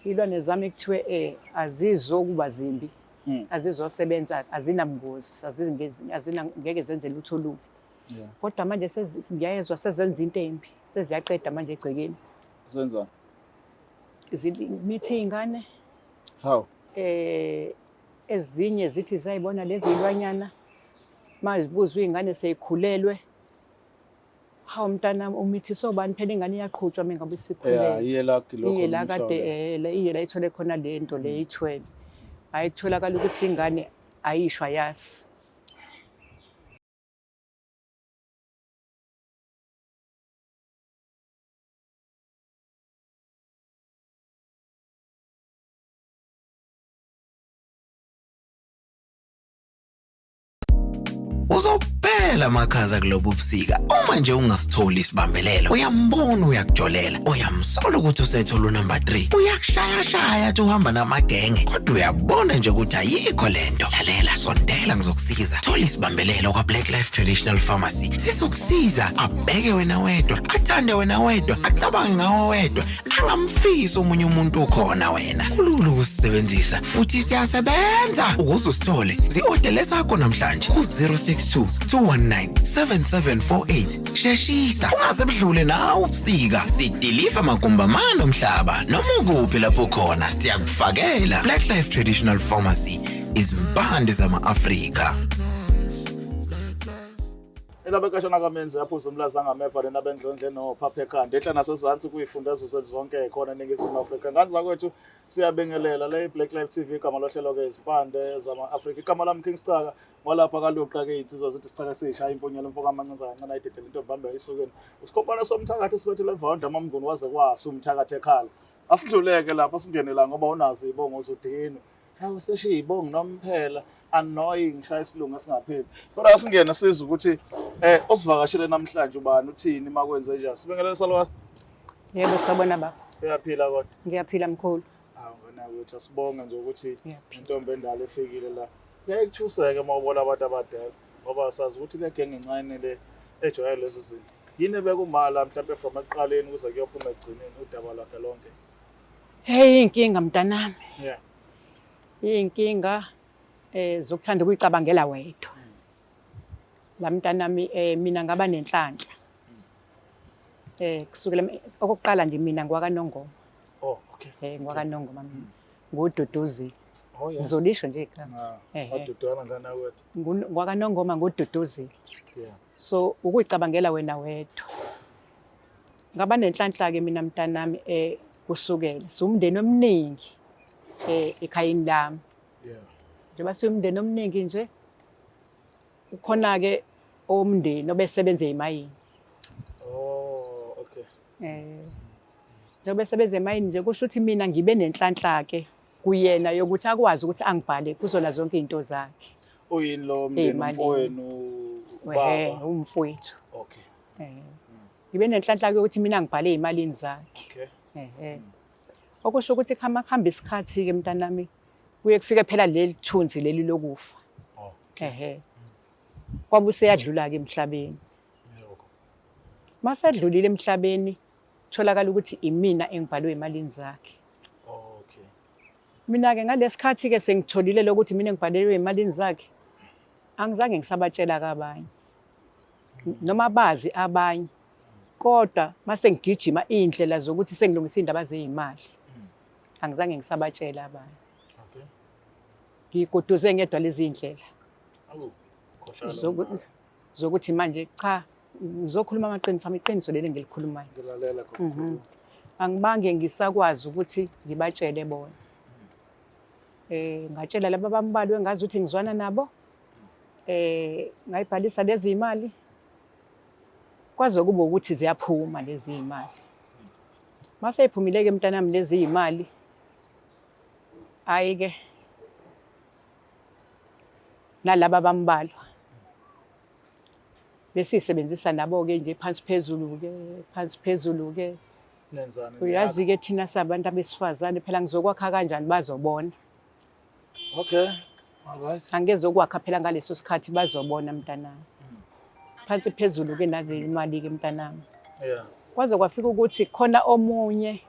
Ilwane zami kuthiwe azizokuba zimbi. Azizosebenza, azinabungozi, ngeke zenze lutho olubi. Kodwa manje ngiyayezwa sezenza into embi, seziyaqeda manje egcekeni. Senza. Mithi iy'ngane. How? Ezinye zithi zayibona lezi y'lwanyana mazibuzwa iy'ngane sey'khulelwe. Hawu mntanami umithi sobani phela ingane iyaqhutshwa mengabe isikhulelwe. Iye la Iye la kade iye la ithole khona le nto le ithwele. Hayi kutholakala ukuthi ingane ayishwa yazi. Uzobhela makhaza kulobu busika uma nje ungasitholi isibambelelo uyambona uyakujolela uyamsola ukuthi usethola number 3 uyakushaya athi uhamba namagenge kodwa uyabona nje ukuthi ayikho lento lalela sondela ngizokusiza thola isibambelelo kwa Black Life Traditional Pharmacy sizokusiza abheke wena wedwa athande wena wedwa acabange ngawe wedwa angamfisi omunye umuntu ukhona wena kulula ukusebenzisa futhi siyasebenza ukuze usithole zi-order sakho namhlanje ku 062-219-7748 sheshisa ungaze budlule nawe ubusika sidiliva magumbamano omhlaba noma ukuphi lapho khona siyakufakela Black Life Traditional Pharmacy izimpande zama-Afrika. Elabekashana kamenzi yaphuza umlaza ngameva lena bendlondle nophapha ekhanda ehla nasezantsi kuyifundazwe zonke ekhona eNingizimu Afrika. Ngani zakwethu siyabengelela le Black Life TV igama lohlelo ke izimpande zama-Afrika. Igama lami King Staka walapha kaluqa ke insizwa zithi sicaka sishaya impunyela mfoka amancinza kancane ayidedela into bamba isukeni. Usikhombana somthakathi sibethele evanda amamnguni waze kwasa umthakathi ekhala. Asidluleke lapho singene la ngoba unazi ibongo uzudini. Hawu seshiyibongo nomphela annoying shaya isilungu esingapheli. Kodwa asingene sizwe ukuthi osivakashele namhlanje ubani uthini makwenze njani. Sibingelele salwazi. Yebo sabona baba. Uyaphila kodwa? Ngiyaphila mkhulu. Hawu ngona ukuthi asibonge nje ukuthi intombi endala efikile la. Kuyakuthuseka mawubona abantu abadala ngoba sazi ukuthi le genge encane le ejwayele lezi zinto. Yini bekumala mhlawumbe from eqaleni kuze kuyophuma egcineni udaba lakhe lonke. Hey inkinga mntanami. Yeah. Inkinga zokuthanda ukuyicabangela wedwa. La mntanami mina ngaba nenhlanhla. Kusukela okokuqala nje mina ngwakaNongoma. Oh okay. NgwakaNongoma mina. Ngududuzile. Oh yeah. Ngizolisho nje igama. Adudwana ngana wethu. NgwakaNongoma ngududuzile. Yeah. So ukuyicabangela wena wedwa. Ngaba nenhlanhla ke mina mntanami kusukela umndeni omningi ekhayeni lami. Yeah. Njengoba siwumndeni omningi nje ukhona ke omndeni obesebenza emayini. Oh okay. Njengoba esebenza emayini nje kusho ukuthi mina ngibe nenhlanhla ke kuyena yokuthi akwazi ukuthi angibhale kuzona zonke izinto zakhe. Uyini lo mndeni mfowenu baba? Umfowethu. Okay. Ngibe nenhlanhla ukuthi mina ngibhale imalini zakhe. Okay. Okusho ukuthi kuhamba isikhathi ke mntanami kuye kufike phela leli thunzi leli lokufa. Kwabe useyadlula ke emhlabeni. Mase edlulile emhlabeni tholakala ukuthi imina engibhalwe imalini zakhe. Okay. Mina ke ngalesikhathi ke sengitholile lokuthi mina ngibhalelwe imalini zakhe. Angizange ngisabatshela kabanye. Noma bazi abanye. Kodwa mase ngigijima indlela zokuthi sengilungisa indaba zeimali. Angizange ngisabatshela abanye. Okay. Ngiguduze ngedwa lezi indlela. Awu, khoshana. Zokuthi manje cha ngizokhuluma amaqiniso iqiniso leli ngilikhulumayo. Ngilalela kakhulu. Angibange ngisakwazi ukuthi ngibatshele bona. Ngatshela laba bambalwa engazi ukuthi ngizwana nabo. Ngayibhalisa lezi imali. Kwaze kube ukuthi ziyaphuma lezi imali. Mase iphumile ke mntanami lezi imali. Ayike. Nalaba bambalwa. Besisebenzisa nabo ke nje phansi phezulu ke. Nenzani? Uyazi ke thina sabantu abesifazane phela ngizokwakha kanjani bazobona. Okay. All right. Angezokwakha phela ngaleso sikhathi bazobona mntanami. Phansi phezulu ke nale imali ke mntanami. Yeah. Kwaze kwafika ukuthi khona omunye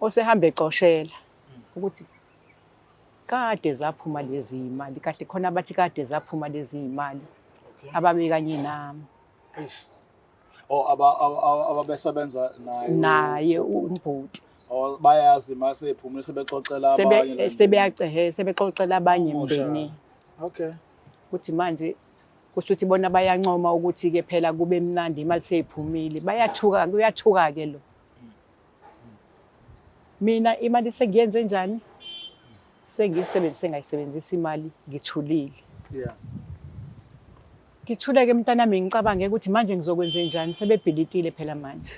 Osehamba eqoshela ukuthi kade zaphuma lezi imali kahle khona abathi kade zaphuma lezi imali ababe kanye nami Eish. Ababesebenza naye umbhuti bayazi mase sephumile sebexoxela abanye sebexoxela abanye Mosha. emndenini Okay. ukuthi manje kusho ukuthi bona bayancoma ukuthi ke phela kube mnandi imali seyiphumile kuyathuka ke lo mina imali sengiyenze njani ngayisebenzisa imali ngithulile Yeah. ngithule ke mntanami ngicabange ukuthi manje ngizokwenza njani sebebhilitile phela manje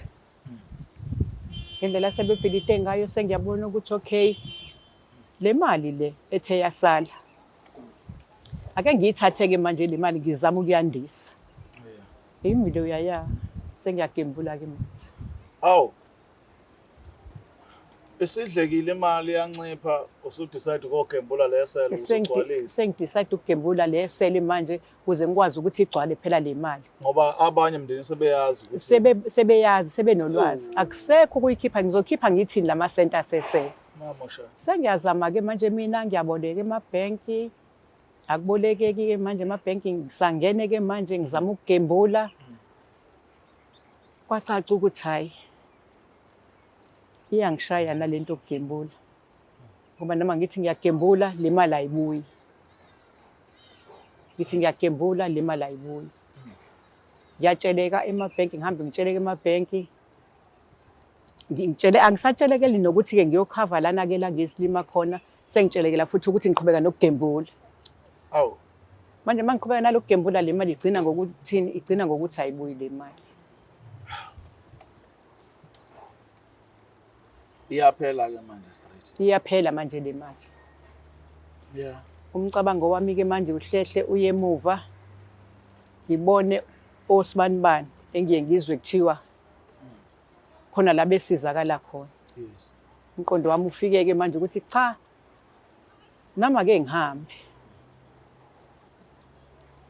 ngendlela sebebhilite ngayo sengiyabona ukuthi okay le mali le ethe yasala ake ngiyithathe ke manje le mali ngizama ukuyandisa imilo yaya sengiyagembula ke manje Aw. Besidlekile imali yancipha usudecide ukogembula leselo usugcwalisa sengidecide ukugembula le sele manje kuze ngikwazi ukuthi igcwale phela le mali ngoba abanye mndeni sebeyazi ukuthi sebeyazi sebenolwazi akusekho ukuyikhipha ngizokhipha ngithini lamasenti asesele mamosha. sengiyazama ke manje mina ngiyaboleka emabhenki akubolekeki ke manje emabhenki ngisangene ke manje ngizama ukugembula kwacaca ukuthi hayi iyangishaya nalento okugembula ngoba noma ngithi ngiyagembula le mali ayibuyi ngithi ngiyagembula le mali ayibuyi ngiyatsheleka emabhenki ngihambe ngitsheleka emabhenki angisatshelekeli nokuthi ke ngiyokhava lana ke la ngesilima khona sengitshelekela futhi ukuthi ngiqhubeka nokugembula Aw. manje mangiqhubeka nalokugembula le mali igcina ngokuthi ayibuyi le mali Iyaphela ke manje straight. iyaphela manje le mali Yeah. umcabango wami ke manje uhlehle uye emuva ngibone osibanibani engiye ngizwe kuthiwa khona la besizakala khona Yes. umqondo wami ufike ke manje ukuthi cha nama ke ngihambe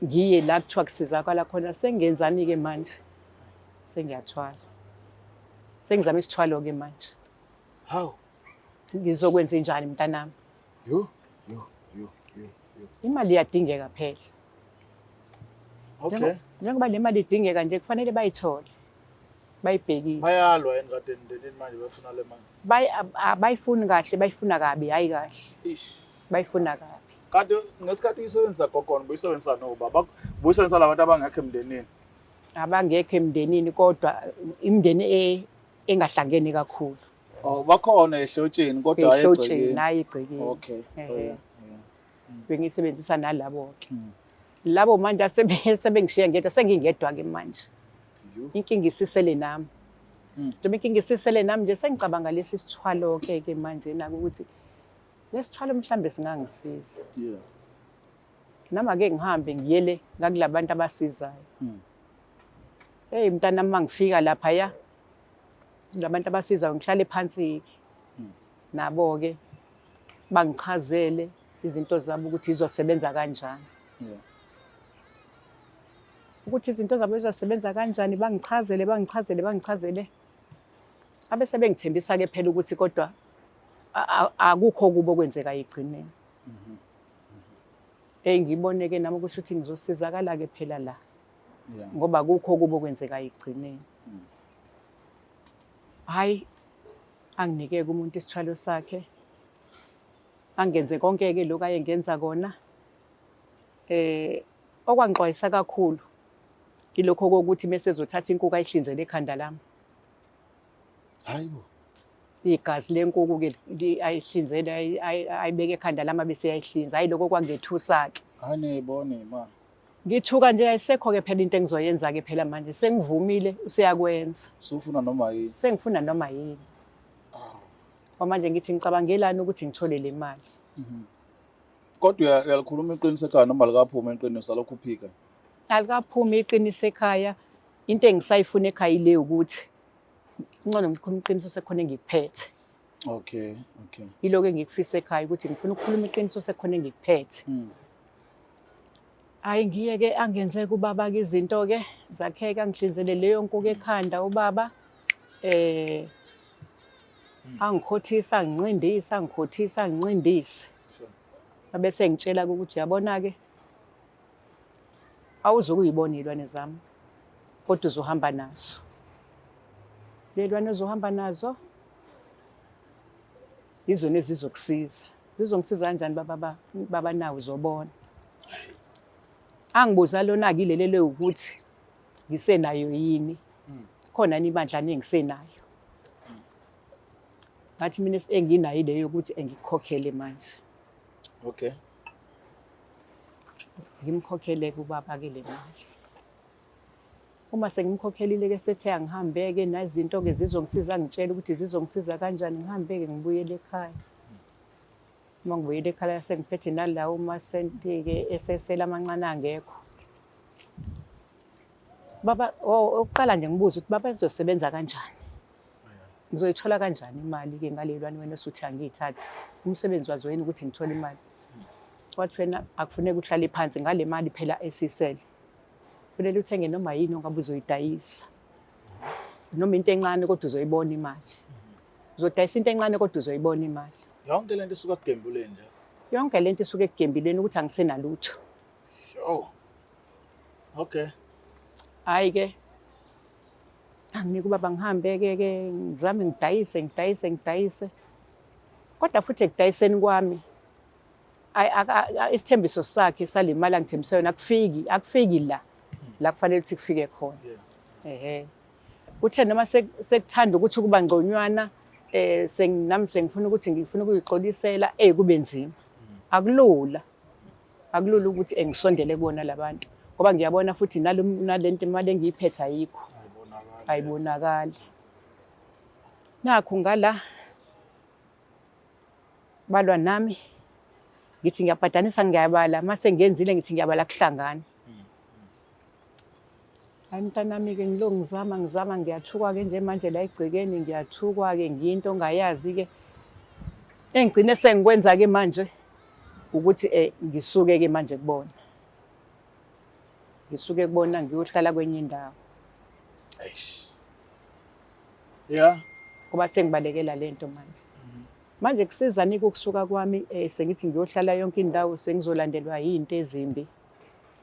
ngiye la kuthiwa kusizakala khona sengenzani ke manje sengiyathwala sengizama isithwalo ke manje How? ngizokwenza njani mntanami You. imali iyadingeka phela Okay. njengoba le mali idingeka nje kufanele bayithole bayibhekile Bayalwa yini kade emndenini manje bafuna le mali. abayifuni kahle bayifuna kabi hayi kahle Ish. bayifuna kabi Kanti ngesikhathi uyisebenzisa gogona buyisebenzisa nobaba buyisebenzisa labantu abangekho emndenini. abangekho emndenini kodwa imndeni engahlangene kakhulu Oh bakhona ehlotsheni kodwa ehlotsheni ayegcekeni. naye igcekeni Okay. Oh, yeah. bengisebenzisa nalabo ke labo manje sebengishiya ngedwa sengingedwa ke manje You. inkinga isisele nami njengoba inkinga isisele nami nje sengicabanga lesi sithwalo ke manje nako ukuthi lesithwalo mhlambe singangisiza Yeah. nama ke ngihambe ngiyele ngakulabantu abasizayo hey mntana mangifika lapha ya labantu abasizayo ngihlale phansi nabo ke bangichazele izinto zabo ukuthi izosebenza kanjani Yeah. ukuthi izinto zabo zizosebenza kanjani bangichazele abese bengithembisa ke phela ukuthi kodwa akukho kubo kwenzeka egcineni ngiboneke nami ukuthi uthi ngizosizakala ke phela la Yeah. ngoba akukho kubo kwenzeka egcineni hayi anginike umuntu isithwalo sakhe angenze konke ke lokho ayengenza kona okwangixwayisa kakhulu ilokho kokuthi mase ezothatha inkukhu ayihlinzele ekhanda lami Hayibo. igazi lenkukhu ke ayihlinzele ayibeke ekhanda lami bese yayihlinza hayi lokho kwangethusa ke Anebone ma. ngithuka nje ayisekho ke phela into engizoyenza ke phela manje sengivumile useyakwenza Sufuna noma yini. sengifuna noma yini manje ngithi ngicabangelani ukuthi ngithole le mali Kodwa uyalikhuluma iqiniso ekhaya noma likaphuma iqiniso salokhu uphika. alikaphumi iqiniso ekhaya into engisayifuna ekhaya ile ukuthi ngcono ngikhuluma iqiniso sekhona engikuphethe Okay. iloko engikufisa ekhaya ukuthi ngifuna ukukhuluma iqiniso sekhona engikuphethe hayi ngiye ke angenzeka ubaba ke izinto ke zakheka ngihlinzele leyo nkukhu ekhanda ubaba angikhothisa angincindisa angikhothisa angincindise Sure. abese ngitshela ukuthi yabona ke awuzukuyibona izilwane zami kodwa uzohamba nazo lelwane uzohamba nazo izona ezizokusiza zizongisiza kanjani baba nawe uzobona angibuza lona kilelele ukuthi ngisenayo yini khona ibandla nengisenayo ngathi mina enginayo ile yokuthi engikhokhele manje Okay. ngimkhokhele kubaba ke le mali uma sengimkhokhelile ke sethe angihambe ke nazinto ke zizongisiza ngitshela ukuthi zizongisiza kanjani ngihambe ke ngibuyele ekhaya uma ngibuyele ekhaya sengiphethe nalawo masenti ke esesela amancane angekho baba oqala nje ngibuza ukuthi baba izosebenza kanjani ngizoyithola kanjani imali ke ngalelwane wena suthi angiyithathe umsebenzi wazo yini ukuthi ngithole imali wathi wena akufuneka uhlale phansi ngale mali phela esisele kufanele uthenge noma yini ongabe uzoyidayisa noma into encane kodwa uzoyibona imali uzodayisa into encane kodwa uzoyibona imali Yonke lento isuka kugembuleni nje. yonke lento isuke egembileni ukuthi angisenalutho Sure. Okay. hayi ke anginike ubaba ngihambe ke ngizame ngidayise kodwa futhi ekudayiseni kwami isithembiso sakhe salemali angithembise yona akufiki la kufanele ukuthi kufike khona Yeah. uthe noma sekuthanda ukuthi kuba ngconywana nami sengifuna ukuthi ngifuna ukuyixolisela kube nzima akulula ukuthi engisondele kubona labantu ngoba ngiyabona futhi nalento imali engiyiphethe ayikho ayibonakali nakho ngala balwa nami ngithi ngiyabhadanisa ngiyabala mase ngiyenzile ngithi ngiyabala kuhlangana hayi mntanami ke ngizama ngiyathuka ke nje manje la egcekeni ngiyathukwa ke ngiyinto ongayazi ke engigcine sengikwenza ke manje ukuthi ngisuke ke manje kubona ngiyohlala kwenye indawo Eish. Yeah. ngoba sengibalekela lento manje kusizani ukusuka kwami sengithi ngiyohlala yonke indawo sengizolandelwa yinto ezimbi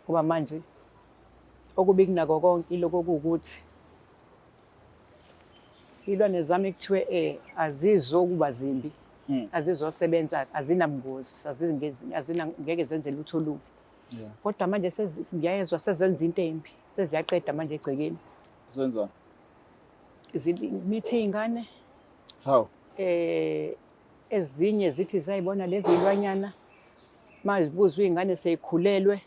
ngoba manje okubi kunako konke iloko ukuthi ilwane zami kuthiwe azizokuba zimbi azizosebenza azinabungozi ngeke zenze lutho olubi Yeah. kodwa manje ngiyayezwa sezenza into embi seziyaqeda manje egcekeni Senza. mithi iy'ngane How? ezinye zithi zayibona lezi y'lwanyana mazibuzwa iy'ngane seyikhulelwe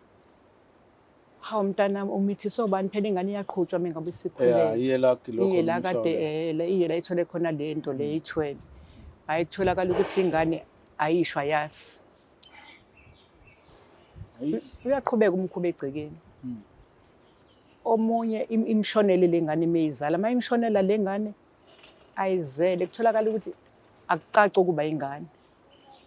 hawu mntanami umithi sobani phela ingane iyaqhutshwa mengabe Yeah, isikhulelwe iye la lokho. iye la kade iye la ithole khona le nto le ithwele ayitholakala ukuthi ingane ayishwa yasi uyaqhubeka umkhuba egcekeni omunye imshonele lengane meyizala mayimshonela lengane ayizele kutholakala ukuthi akucace ukuba ingane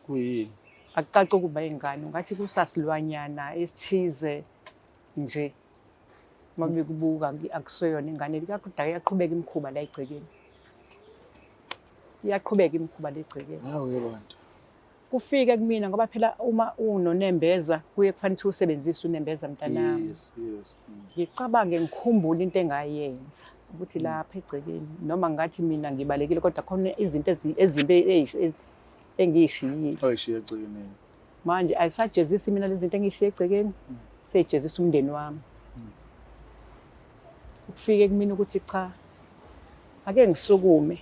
Kuyini? akucace ukuba ingane ngathi kusasilwanyana esithize nje mabekubuka akuseyona ingane likakudala iyaqhubeka imkhuba la egcekeni iyaqhubeka imkhuba la egcekeni Hawu yebantu. kufike kumina ngoba phela uma unonembeza kuye kufanele ukuthi usebenzise unembeza mntanami Yes. ngicabange ngikhumbule into engayenza ukuthi lapha egcekeni noma ngathi mina ngibalekile kodwa khona izinto ezimbi engiyishiyile Oyishiye egcekeni. manje ayisajezisi mina lezi zinto engiyishiye egcekeni sejezisa umndeni wami kufike kumina ukuthi cha ake ngisukume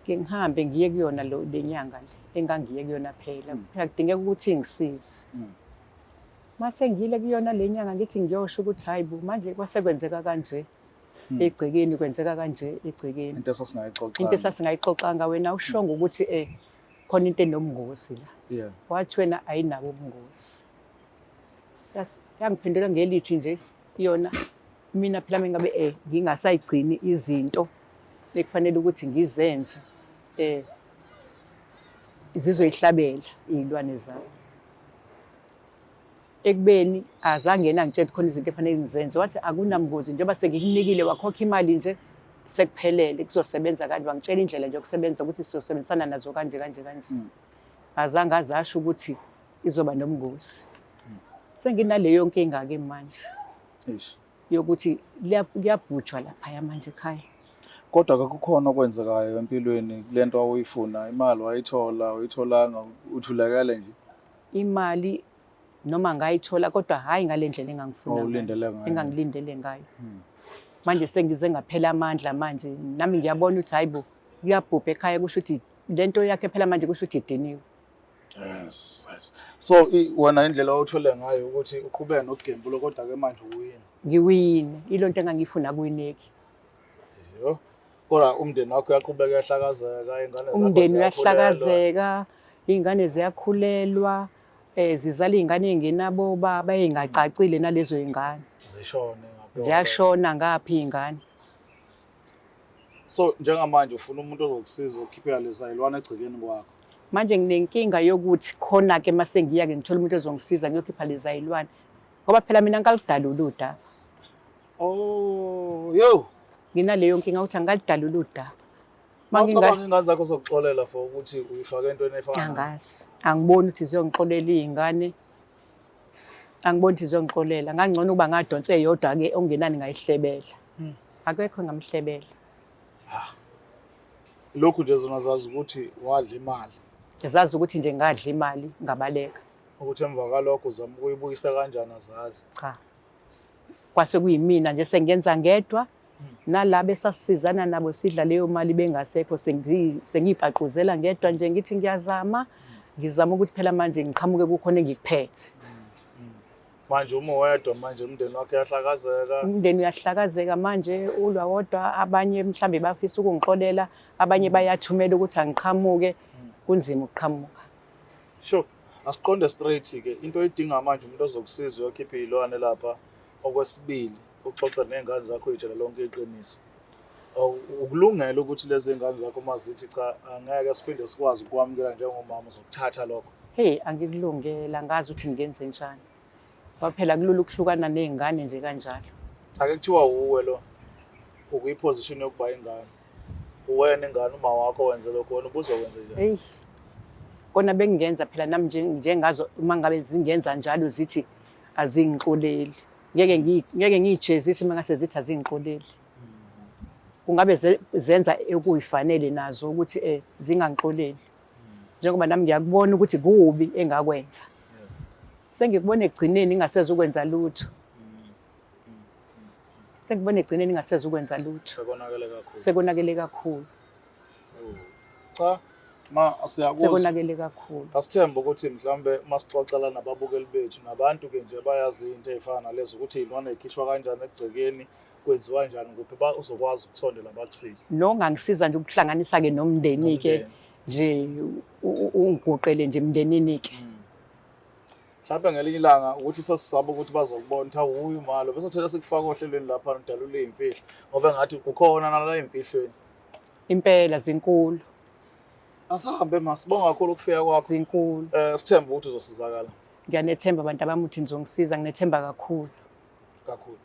ngihambe ngiye kuyona le nyanga le engangiye kuyona phela kudingeka ukuthi ngisize mase ngile kuyona le nyanga ngithi ngiyosho ukuthi hayi bo manje kwasekwenzeka kanje egcekeni kwenzeka kanje egcekeni Into esasingayixoxa. into esasingayixoxanga wena ushonga ukuthi khona into enobungozi la Yeah. wathi wena ayinabo ubungozi yangiphendula ngelithi nje yona mina phela mengabe ngingasayigcini izinto ekufanele ukuthi ngizenze zizoyihlabela iy'lwane zami ekubeni azange ngitshela khona izinto efanele ngizenze wathi akunamngozi njengoba sengikunikile wakhokha imali nje sekuphelele kuzosebenza kanti wangitshela indlela nje yokusebenza ukuthi sizosebenzisana nazo kanje kanje kanje. Azange azasho ukuthi izoba nobungozi. Senginaleyo nkinga ke manje Eish. yokuthi liyabhujwa lapha manje ekhaya. Kodwa ke kukhona okwenzekayo empilweni kulento awuyifuna, imali uyitholanga uthulekele nje. Imali noma ngayithola kodwa hayi ngalendlela engangifuna Awulindele ngayo. engangilindele ngayo. Manje sengize ngaphela amandla manje nami ngiyabona ukuthi hayibo kuyabhubha ekhaya kusho ukuthi lento yakhe phela manje kusho ukuthi idiniwe. Yes. So wena indlela othole ngayo ukuthi uqhubeke nokugembula kodwa ke manje uwina. Ngiwine ilonto engangifuna kuyineki. Yho. Kodwa umndeni wakho uyaqhubeka uyahlakazeka, ingane zakho Umndeni uyahlakazeka, ingane ziyakhulelwa, zizala izingane engenabo baba engacacile nalezo izingane. zishone ngapha. Ziyashona ngaphi izingane. So njengamanje ufuna umuntu ozokusiza ukukhiphela lezayilwane egcikeni kwakho. Manje nginenkinga yokuthi khona ke mase ngiya ke ngithola umuntu ozongisiza ngiyokhipha lezayilwane. Ngoba phela mina ngikalidalula udaba. Oh, yo. Nginaleyo nkinga ukuthi angalidalula udaba. Mangicabanga ingane zakho zokuxolela for ukuthi uyifake entweni efana. Angazi. Angiboni ukuthi ziyongixolela izingane. Angiboni ukuthi ziyongixolela. Ngangcono ukuba ngadonse yodwa ke ongenani ngayihlebela. Akekho ngamhlebela. Lokhu nje zona zazi ukuthi wadla imali. Ngizazi ukuthi nje ngadla imali ngabaleka. Ukuthi emva kalokho uzama ukuyibuyisa kanjani azazi. Cha. Kwase kuyimina nje sengenza ngedwa. Nalabo esasizana nabo sidla leyo mali bengasekho sengiyibhaquzela ngedwa nje ngithi ngiyazama ukuthi phela manje ngiqhamuke kukhona engikuphethe. Manje uma wedwa manje umndeni wakhe uyahlakazeka. Umndeni uyahlakazeka manje ulwa wodwa abanye mhlambe bafisa ukungixolela abanye bayathumela ukuthi angiqhamuke kunzima ukuqhamuka. Sure. Asiqonde straight ke into edinga manje umuntu ozokusiza uyokhipha izilwane lapha okwesibili uxoxa nezingane zakho ijela lonke iqiniso. Ukulungela ukuthi lezi zingane zakho mazithi cha angeke siphinde sikwazi ukwamukela njengomama uzokuthatha lokho. Hey angikulungela ngazi ukuthi ngenze njani. Waphela kulula ukuhlukana nezingane nje kanjalo. Ake kuthiwa uwe lo ukuyiposition yokuba ingane. Uwena ingane uma wakho wenze lokho wena ubuzokwenza njani? Hey. Kona bengingenza phela nami njengazo uma ngabe zingenza njalo zithi azingixoleli. Ngeke ngijezise mangase zithi azingixoleli. Kungabe zenza ekuyifanele nazo ukuthi zingangixoleli. Njengoba nami ngiyakubona ukuthi kubi engakwenza. Yes. Sengikubona egcineni ingaseze ukwenza lutho. Sengibona egcineni ingaseze ukwenza lutho. Sekonakele kakhulu. Sekonakele kakhulu. Cha siyakuzwa. Sekonakele kakhulu. Asithemba ukuthi mhlambe masixoxela nababukeli bethu nabantu ke nje bayazi into ezifana nalezo ukuthi izilwane ikhishwa kanjani egcekeni kwenziwa kanjani kuphi uzokwazi ukusondela bakusiza. Nongangisiza nje ukuhlanganisa ke nomndeni ke nje ungiguqele nje emndenini ke. Mhlawumbe ngelinye ilanga ukuthi sasisaba ukuthi bazokubona ukuthi awuyi imali bese uthola sikufaka ohlelweni lapha udalule izimfihlo ngoba ngathi ukhona nala imfihlweni. Impela zinkulu. Asahambe masibonga kakhulu ukufika kwakho. Zinkulu. Sithemba ukuthi uzosizakala. Ngiyanethemba abantu abamuthi nizongisiza nginethemba kakhulu. Kakhulu.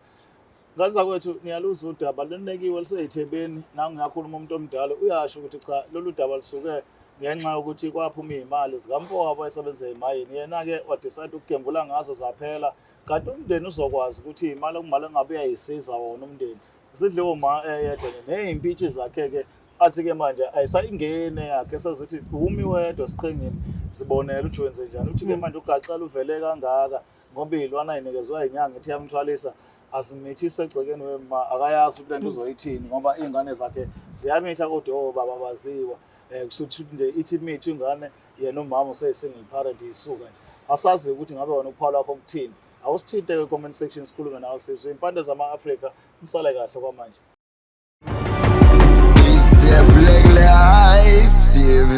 Ngani kwethu niyaluza udaba lenekiwe liseyithebeni nangu ngiyakhuluma umuntu omdala uyasho ukuthi cha lolu daba lisuke ngenxa ukuthi kwaphuma izimali zikamfowabo abayisebenza emayini yena ke wadecide ukugembula ngazo zaphela kanti umndeni uzokwazi ukuthi izimali okumale ngabe uyayisiza wona umndeni sidle uma eyedwa nezimpitshi zakhe ke athi ke manje ayisayingene yakhe sezithi umi wedwa siqhingini sibonela ukuthi wenze njani uthi ke manje ugaxela uvele kangaka ngoba izilwana ayinikezwe inyanga ethi yamthwalisa asimithise egcekeni wema akayazi ukuthi lento uzoyithini ngoba izingane zakhe ziyamitha kodwa baba baziwa kusuthi nje ithi mithu ingane yena umama useyisingle parent isuka nje asazi ukuthi ngabe wona ukuphala kwakho ukuthini awusithinte ke comment section sikhulume nawe sizwe impande zama-Afrika umsale kahle kwamanje. Is the Black Life TV